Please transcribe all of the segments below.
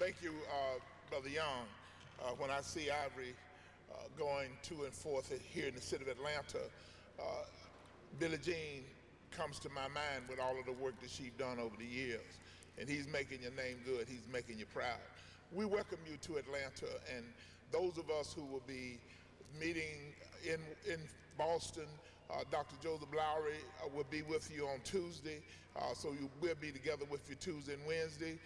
Thank you, Brother Young. When I see Ivory going to and forth here in the city of Atlanta, Billie Jean comes to my mind with all of the work that she's done over the years. And he's making your name good. He's making you proud. We welcome you to Atlanta, and those of us who will be meeting in Boston, Dr. Joseph Lowry will be with you on Tuesday, so we'll be together with you Tuesday and Wednesday.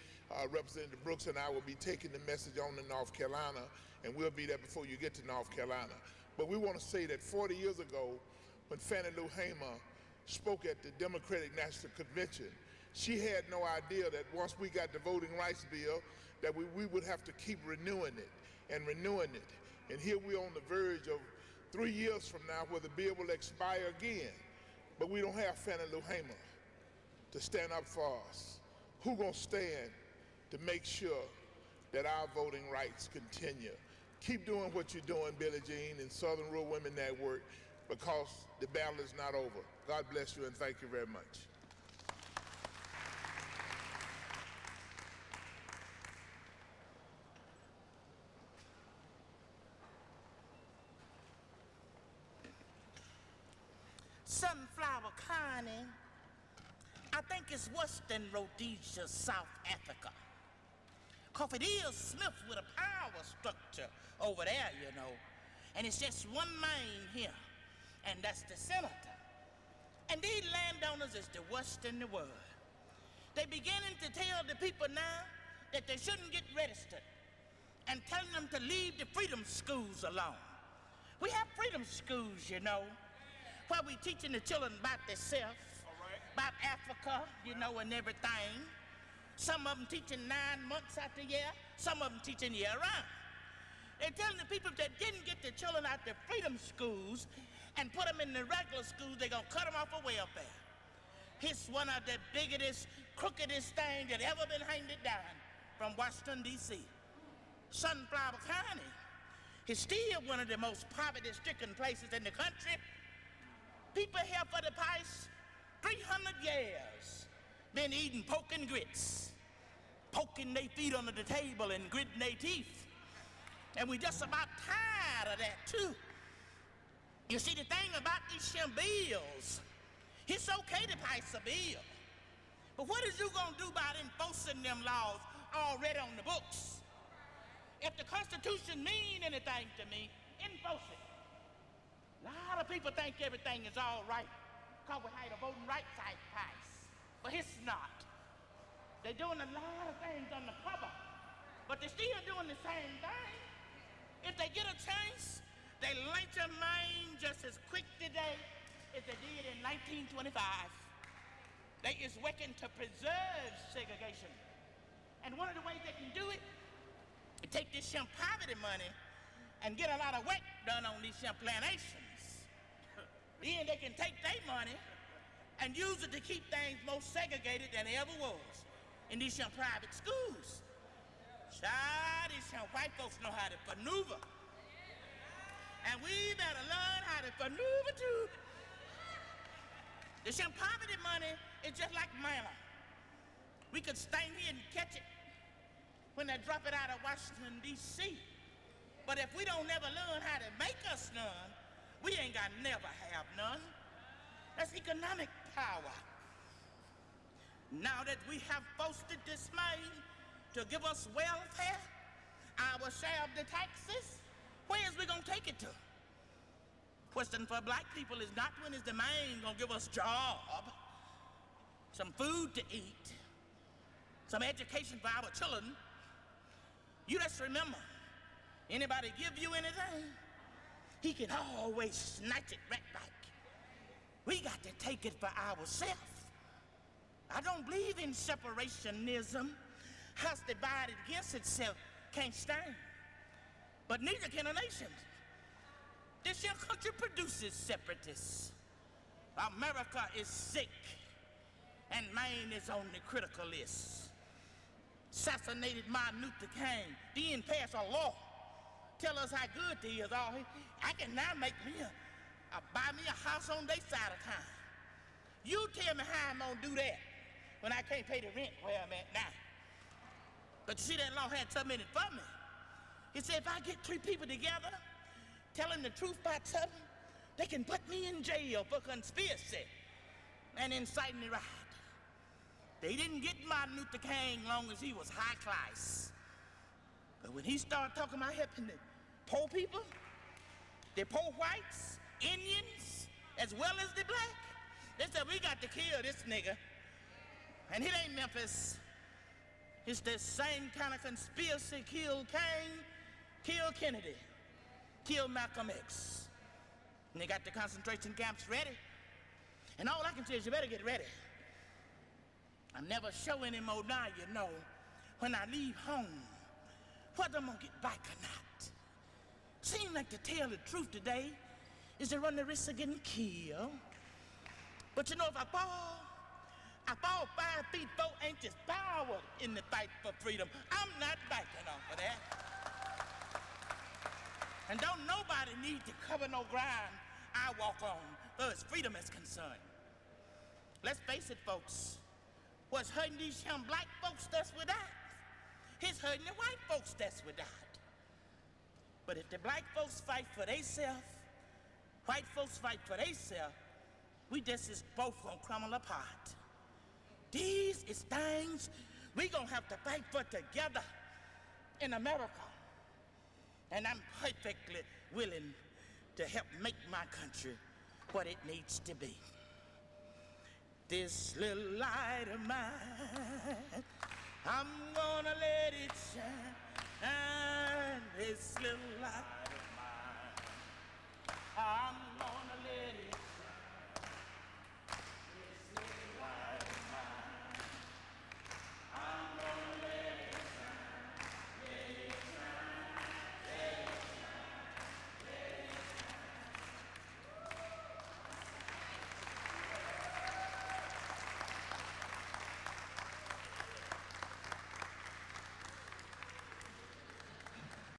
Representative Brooks and I will be taking the message on to North Carolina, and we'll be there before you get to North Carolina. But we want to say that 40 years ago, when Fannie Lou Hamer spoke at the Democratic National Convention, she had no idea that once we got the voting rights bill, that we would have to keep renewing it and renewing it. And here we're on the verge of 3 years from now where the bill will expire again. But we don't have Fannie Lou Hamer to stand up for us. Who gonna stand to make sure that our voting rights continue? Keep doing what you're doing, Billie Jean and Southern Rural Women Network, because the battle is not over. God bless you and thank you very much. Sunflower County, I think it's worse than Rhodesia, South Africa. 'Cause it is Smith with a power structure over there, you know. And it's just one man here, and that's the senator. And these landowners is the worst in the world. They're beginning to tell the people now that they shouldn't get registered and telling them to leave the freedom schools alone. We have freedom schools, you know, where we teaching the children about themselves, about Africa, you know, and everything. Some of them teaching 9 months out the year, some of them teaching year round. They're telling the people if they didn't get the children out the freedom schools and put them in the regular schools, they're gonna cut them off of welfare. It's one of the biggest, crookedest things that ever been handed down from Washington, D.C. Sunflower County is still one of the most poverty-stricken places in the country. People here for the past 300 years been eating pork and grits, poking their feet under the table and gritting their teeth. And we just about tired of that too. You see, the thing about these bills, it's okay to pass a bill, but what is you gonna do about enforcing them laws already on the books? If the Constitution mean anything to me, enforce it. A lot of people think everything is all right because we had a voting rights act passed, but it's not. They're doing a lot of things on the cover, but they're still doing the same thing. If they get a chance, they lynch a man just as quick today as they did in 1925. They is working to preserve segregation. And one of the ways they can do it is take this poverty money and get a lot of work done on these plantations. Then they can take their money and use it to keep things more segregated than they ever was in these private schools. Child, these white folks know how to maneuver. And we better learn how to maneuver too. The poverty money is just like manna. We could stand here and catch it when they drop it out of Washington, D.C. But if we don't never learn how to make us none, we ain't got never have none. That's economic power. Now that we have fostered this man to give us welfare, our share of the taxes, where is we gonna take it to? Question for black people is not when is the man gonna give us job, some food to eat, some education for our children. You just remember, anybody give you anything, he can always snatch it right back. We got to take it for ourselves. I don't believe in separationism. House divided against itself can't stand. But neither can a nation. This your country produces separatists. America is sick, and Maine is on the critical list. Assassinated Martin Luther King, then passed a law, tell us how good he is. I can now make me buy me a house on their side of town. You tell me how I'm gonna do that when I can't pay the rent where I'm at now. But you see, that law had something in it for me. He said if I get 3 people together telling the truth about something, they can put me in jail for conspiracy and inciting the riot. They didn't get Martin Luther King long as he was high class. But when he started talking about helping the poor people, the poor whites, Indians, as well as the black, they said, we got to kill this nigga. And it ain't Memphis. It's the same kind of conspiracy. Kill King, kill Kennedy, kill Malcolm X. And they got the concentration camps ready. And all I can say is you better get ready. I'm never sure anymore now, you know, when I leave home, whether I'm gonna get back or not. Seems like to tell the truth today is to run the risk of getting killed. But you know, if I fall 5 feet 4 inches forward in the fight for freedom. I'm not backing off of that. And don't nobody need to cover no ground I walk on as freedom is concerned. Let's face it, folks. What's hurting these young black folks that's without, it's hurting the white folks that's without. But if the black folks fight for theyself, white folks fight for theyself, we just is both gonna crumble apart. These is things we gonna have to fight for together in America. And I'm perfectly willing to help make my country what it needs to be. This little light of mine, I'm gonna let it shine. This little light of mine, I'm